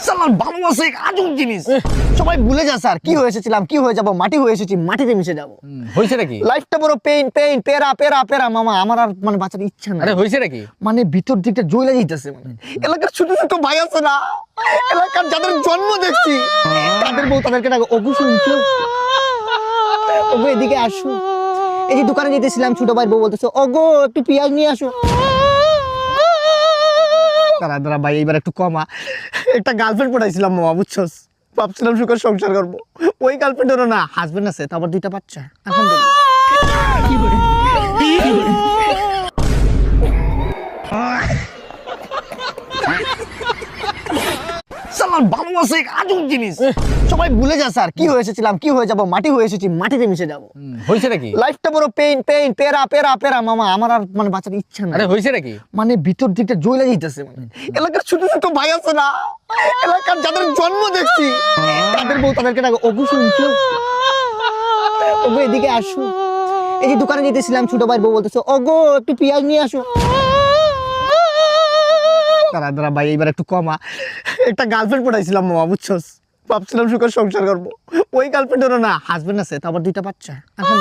সালার ভালোবাসা এক আজব জিনিস। সবাই ভুলে যায় স্যার কি হয়েছিলাম, কি হয়ে যাব, মাটি হয়ে এসেছি, মাটিতে মিশে যাব। হয়েছে নাকি? লাইফটা বড় পেইন পেইন, পেরা পেরা পেরা মামা। আমার আর মানে বাঁচার ইচ্ছা নাই। আরে হয়েছে নাকি? মানে ভিতর দিকটা জ্বলে যাইতেছে। মানে এলাকার ছোট ছোট ভাই আছে না, এলাকার যাদের জন্ম দেখছি তাদের বউ তাদেরকে ডাকে, ওগো শুনছো, ওগো এদিকে আসো। এই যে দোকানে যেতেছিলাম, ছোট ভাই বউ বলতেছে, ওগো একটু পেঁয়াজ নিয়ে আসো। দাঁড়া দাঁড়া ভাই, এইবার একটু কমা। একটা গার্লফ্রেন্ড পড়াইছিলাম মামা, বুঝছস, ভাবছিলাম সুখের সংসার করবো। ওই গার্লফ্রেন্ডেরও না হাজবেন্ড আছে, তারপর 2টা বাচ্চা। এখন সালার ভালোবাসা এক আজব জিনিস। সবাই ভুলে যায় স্যার কি হয়েছিলাম, কি হয়ে যাব, মাটি হয়ে এসেছি, মাটিতে মিশে যাব। হয়েছে নাকি? লাইফটা বড় পেইন পেইন, পেরা পেরা পেরা মামা। আমার আর মানে বাঁচার ইচ্ছা নাই। আরে হয়েছে নাকি? মানে ভিতর দিকটা জ্বলে যাইতেছে। মানে এলাকার ছোট ছোট ভাই আছে না, এলাকার যাদের জন্ম দেখছি তাদের বউ তাদেরকে ডাকে, ওগো শুনছো, ওগো এদিকে আসো। এই যে দোকানে যেতেছিলাম, ছোট ভাই বউ বলতেছে, ওগো একটু পেঁয়াজ নিয়ে আসো। দাঁড়া দাঁড়া ভাই, এইবার একটু কমা। একটা গার্লফ্রেন্ড পড়াইছিলাম মামা, বুঝছস, ভাবছিলাম সুখের সংসার করবো। ওই গার্লফ্রেন্ডেরও না হাজবেন্ড আছে, তারপর 2টা বাচ্চা। এখন